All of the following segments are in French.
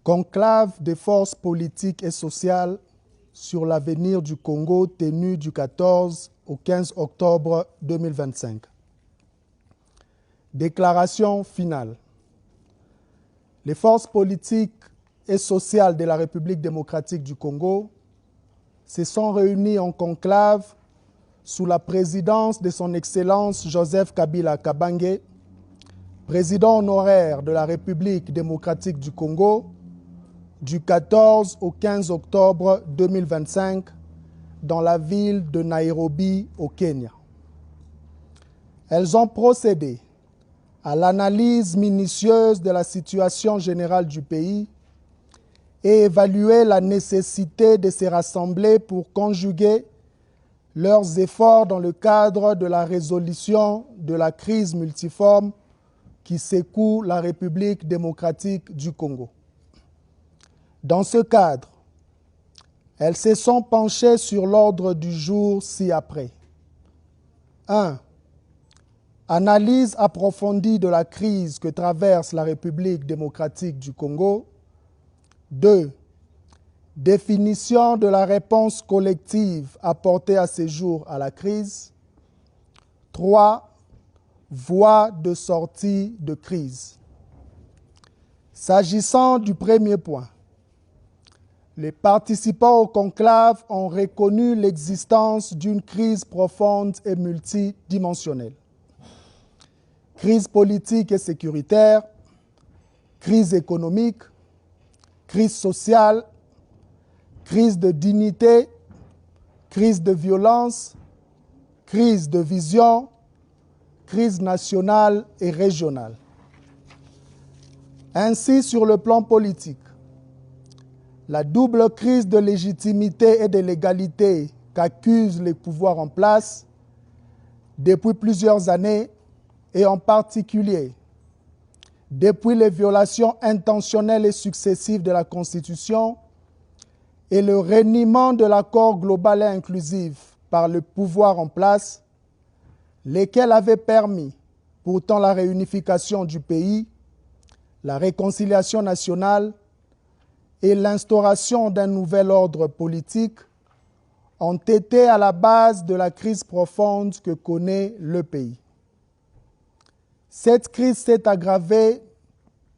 Conclave des forces politiques et sociales sur l'avenir du Congo tenu du 14 au 15 octobre 2025. Déclaration finale. Les forces politiques et sociales de la République démocratique du Congo se sont réunies en conclave sous la présidence de son Excellence Joseph Kabila Kabange, président honoraire de la République démocratique du Congo, du 14 au 15 octobre 2025 dans la ville de Nairobi au Kenya. Elles ont procédé à l'analyse minutieuse de la situation générale du pays et évalué la nécessité de se rassembler pour conjuguer leurs efforts dans le cadre de la résolution de la crise multiforme qui secoue la République démocratique du Congo. Dans ce cadre, elles se sont penchées sur l'ordre du jour ci-après. 1. Analyse approfondie de la crise que traverse la République démocratique du Congo. 2. Définition de la réponse collective apportée à ce jour à la crise. 3. Voie de sortie de crise. S'agissant du premier point, les participants au conclave ont reconnu l'existence d'une crise profonde et multidimensionnelle. Crise politique et sécuritaire, crise économique, crise sociale, crise de dignité, crise de violence, crise de vision, crise nationale et régionale. Ainsi, sur le plan politique, la double crise de légitimité et de légalité qu'accusent les pouvoirs en place depuis plusieurs années et en particulier depuis les violations intentionnelles et successives de la Constitution et le reniement de l'accord global et inclusif par le pouvoir en place, lesquels avaient permis pourtant la réunification du pays, la réconciliation nationale et l'instauration d'un nouvel ordre politique, ont été à la base de la crise profonde que connaît le pays. Cette crise s'est aggravée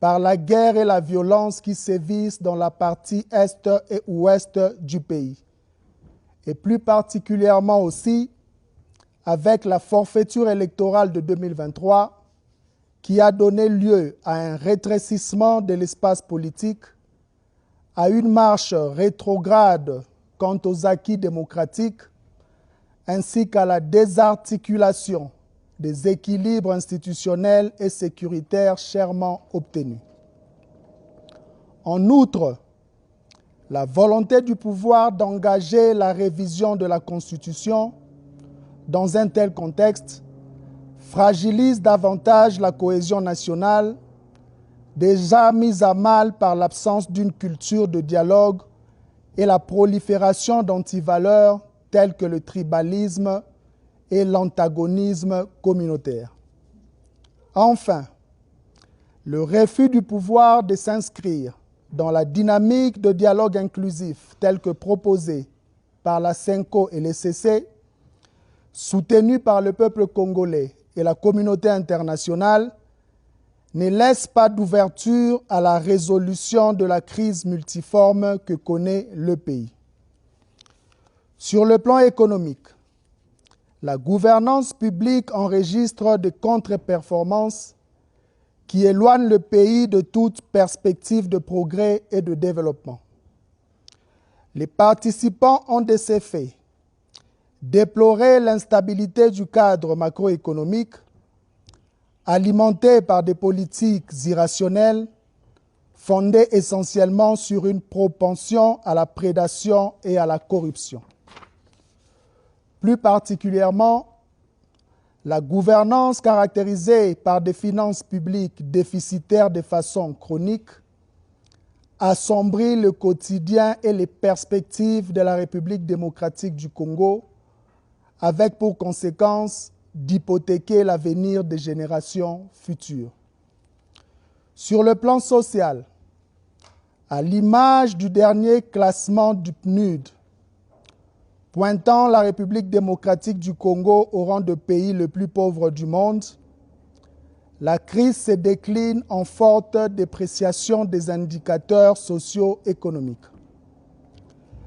par la guerre et la violence qui sévissent dans la partie est et ouest du pays, et plus particulièrement aussi avec la forfaiture électorale de 2023 qui a donné lieu à un rétrécissement de l'espace politique, à une marche rétrograde quant aux acquis démocratiques, ainsi qu'à la désarticulation des équilibres institutionnels et sécuritaires chèrement obtenus. En outre, la volonté du pouvoir d'engager la révision de la Constitution dans un tel contexte fragilise davantage la cohésion nationale, déjà mise à mal par l'absence d'une culture de dialogue et la prolifération d'antivaleurs telles que le tribalisme et l'antagonisme communautaire. Enfin, le refus du pouvoir de s'inscrire dans la dynamique de dialogue inclusif telle que proposée par la CENCO et l'ECC, soutenue par le peuple congolais et la communauté internationale, ne laisse pas d'ouverture à la résolution de la crise multiforme que connaît le pays. Sur le plan économique, la gouvernance publique enregistre des contre-performances qui éloignent le pays de toute perspective de progrès et de développement. Les participants ont de ces faits déploré l'instabilité du cadre macroéconomique, alimenté par des politiques irrationnelles, fondées essentiellement sur une propension à la prédation et à la corruption. Plus particulièrement, la gouvernance caractérisée par des finances publiques déficitaires de façon chronique assombrit le quotidien et les perspectives de la République démocratique du Congo, avec pour conséquence d'hypothéquer l'avenir des générations futures. Sur le plan social, À l'image du dernier classement du PNUD, pointant la République démocratique du Congo au rang de pays le plus pauvre du monde, la crise se décline en forte dépréciation des indicateurs socio-économiques.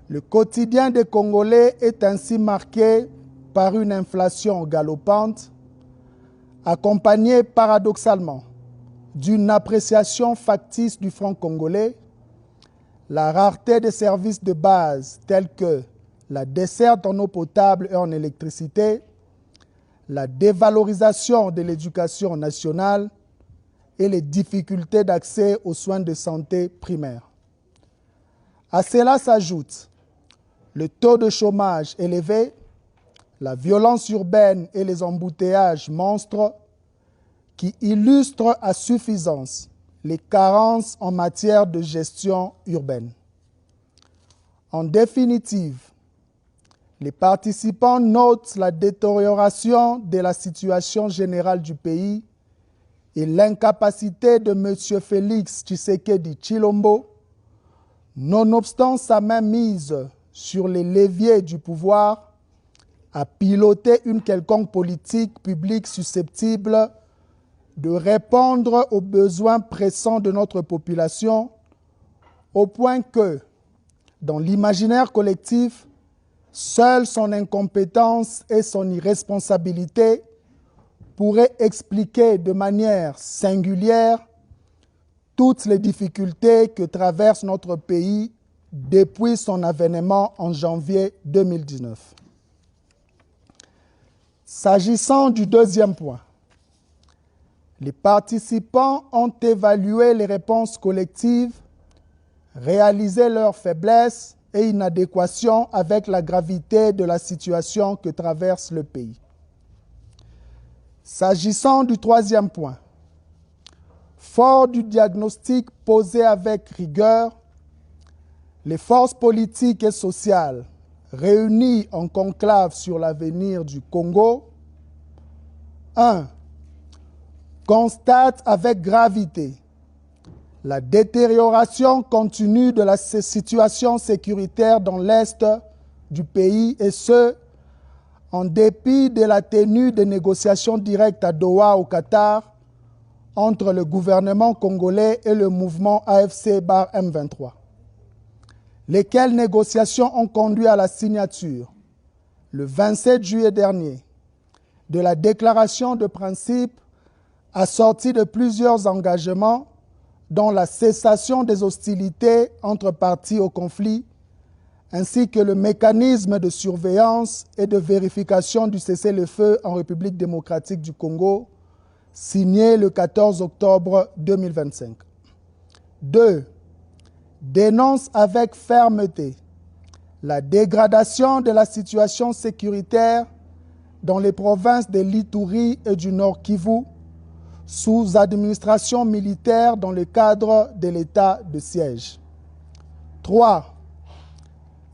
Le quotidien des Congolais est ainsi marqué par une inflation galopante, accompagnée paradoxalement d'une appréciation factice du franc congolais, la rareté des services de base tels que la desserte en eau potable et en électricité, la dévalorisation de l'éducation nationale et les difficultés d'accès aux soins de santé primaires. À cela s'ajoute le taux de chômage élevé, la violence urbaine et les embouteillages monstres qui illustrent à suffisance les carences en matière de gestion urbaine. En définitive, les participants notent la détérioration de la situation générale du pays et l'incapacité de M. Félix Tshisekedi Tshilombo, nonobstant sa mainmise sur les leviers du pouvoir, à piloter une quelconque politique publique susceptible de répondre aux besoins pressants de notre population, au point que, dans l'imaginaire collectif, seule son incompétence et son irresponsabilité pourraient expliquer de manière singulière toutes les difficultés que traverse notre pays depuis son avènement en janvier 2019. S'agissant du deuxième point, les participants ont évalué les réponses collectives, réalisé leurs faiblesses et inadéquations avec la gravité de la situation que traverse le pays. S'agissant du troisième point, fort du diagnostic posé avec rigueur, les forces politiques et sociales réunies en conclave sur l'avenir du Congo, 1. Constatent avec gravité la détérioration continue de la situation sécuritaire dans l'Est du pays et ce, en dépit de la tenue des négociations directes à Doha au Qatar entre le gouvernement congolais et le mouvement AFC/M23, lesquelles négociations ont conduit à la signature, le 27 juillet dernier, de la déclaration de principe assortie de plusieurs engagements dont la cessation des hostilités entre parties au conflit, ainsi que le mécanisme de surveillance et de vérification du cessez-le-feu en République démocratique du Congo, signé le 14 octobre 2025. 2. Dénonce avec fermeté la dégradation de la situation sécuritaire dans les provinces de l'Ituri et du Nord Kivu, sous administration militaire dans le cadre de l'état de siège. 3.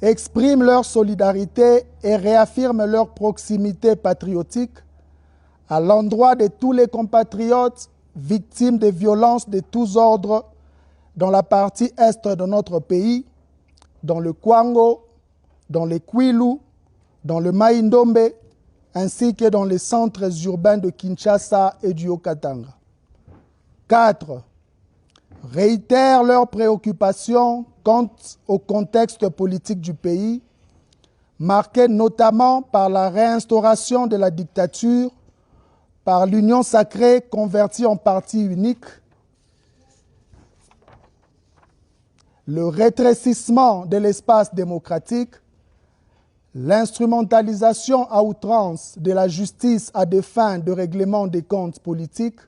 Expriment leur solidarité et réaffirment leur proximité patriotique à l'endroit de tous les compatriotes victimes de violences de tous ordres dans la partie est de notre pays, dans le Kwango, dans le Kwilu, dans le Mai-Ndombe, ainsi que dans les centres urbains de Kinshasa et du Haut-Katanga. 4. Réitèrent leurs préoccupations quant au contexte politique du pays, marqué notamment par la réinstauration de la dictature, par l'union sacrée convertie en parti unique, le rétrécissement de l'espace démocratique, l'instrumentalisation à outrance de la justice à des fins de règlement des comptes politiques,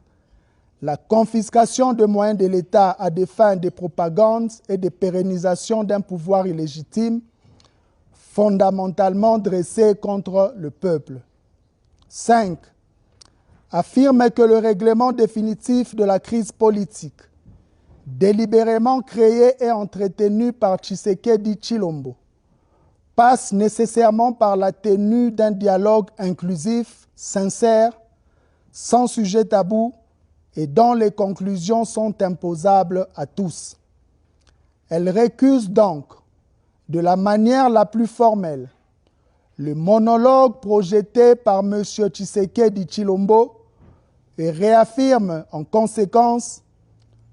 la confiscation de moyens de l'État à des fins de propagande et de pérennisation d'un pouvoir illégitime, fondamentalement dressé contre le peuple. 5. Affirme que le règlement définitif de la crise politique, délibérément créé et entretenu par Tshisekedi Tshilombo, passe nécessairement par la tenue d'un dialogue inclusif, sincère, sans sujet tabou et dont les conclusions sont imposables à tous. Elle récuse donc, de la manière la plus formelle, le monologue projeté par M. Tshisekedi Tshilombo et réaffirme en conséquence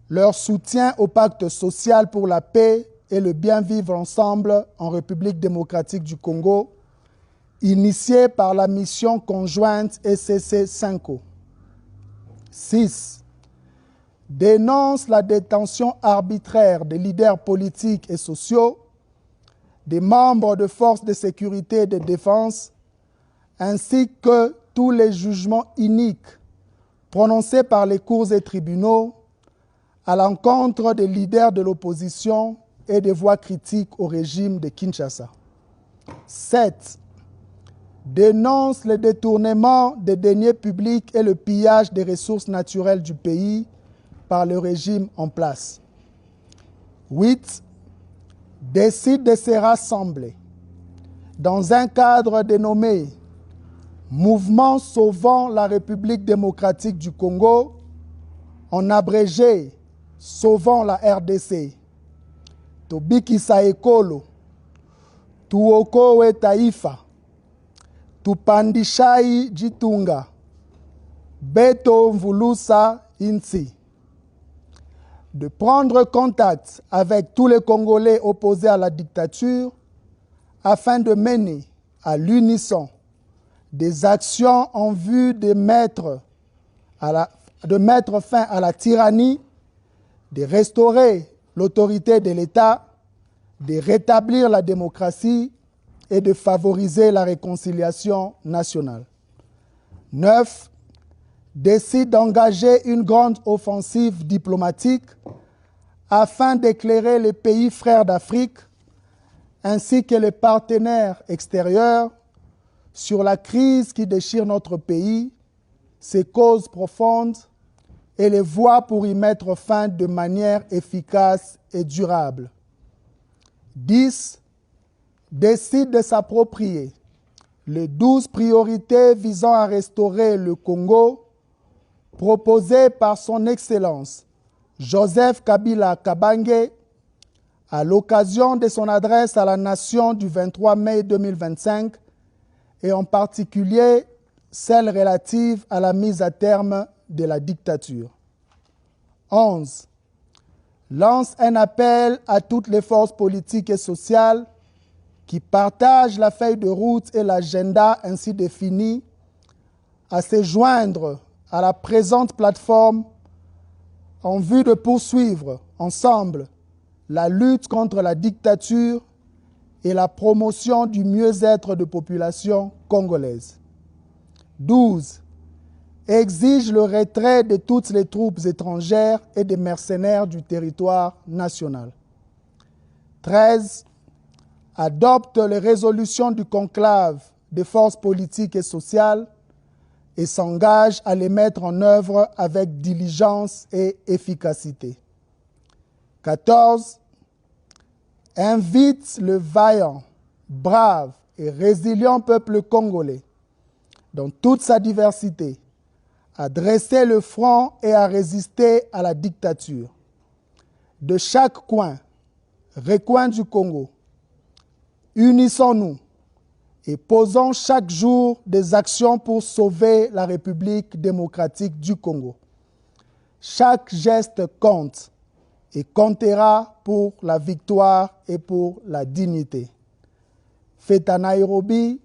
leur soutien au pacte social pour la paix et le bien vivre ensemble en République démocratique du Congo, initié par la mission conjointe ECC-5O. 6. Dénonce la détention arbitraire des leaders politiques et sociaux, des membres de forces de sécurité et de défense, ainsi que tous les jugements iniques prononcés par les cours et tribunaux à l'encontre des leaders de l'opposition et des voix critiques au régime de Kinshasa. 7. Dénonce le détournement des deniers publics et le pillage des ressources naturelles du pays par le régime en place. 8. Décide de se rassembler dans un cadre dénommé Mouvement Sauvant la République démocratique du Congo, en abrégé Sauvant la RDC, Tobikisa Ekolo, Tuokowe Taifa, Tupandishai Jitunga, Beto Mvulusa Insi, de prendre contact avec tous les Congolais opposés à la dictature afin de mener à l'unisson des actions en vue de mettre fin à la tyrannie, de restaurer l'autorité de l'État, de rétablir la démocratie et de favoriser la réconciliation nationale. 9. Décide d'engager une grande offensive diplomatique afin d'éclairer les pays frères d'Afrique ainsi que les partenaires extérieurs sur la crise qui déchire notre pays, ses causes profondes et les voies pour y mettre fin de manière efficace et durable. 10. Décide de s'approprier les 12 priorités visant à restaurer le Congo proposées par son Excellence Joseph Kabila Kabange à l'occasion de son adresse à la nation du 23 mai 2025 et en particulier celle relative à la mise à terme de la dictature. 11. Lance un appel à toutes les forces politiques et sociales qui partagent la feuille de route et l'agenda ainsi défini à se joindre à la présente plateforme en vue de poursuivre ensemble la lutte contre la dictature et la promotion du mieux-être de population congolaise. 12. Exige le retrait de toutes les troupes étrangères et des mercenaires du territoire national. 13. Adopte les résolutions du conclave des forces politiques et sociales et s'engage à les mettre en œuvre avec diligence et efficacité. 14. Invite le vaillant, brave et résilient peuple congolais, dans toute sa diversité, à dresser le front et à résister à la dictature. De chaque coin, recoin du Congo, unissons-nous et posons chaque jour des actions pour sauver la République démocratique du Congo. Chaque geste compte et comptera pour la victoire et pour la dignité. Fait à Nairobi,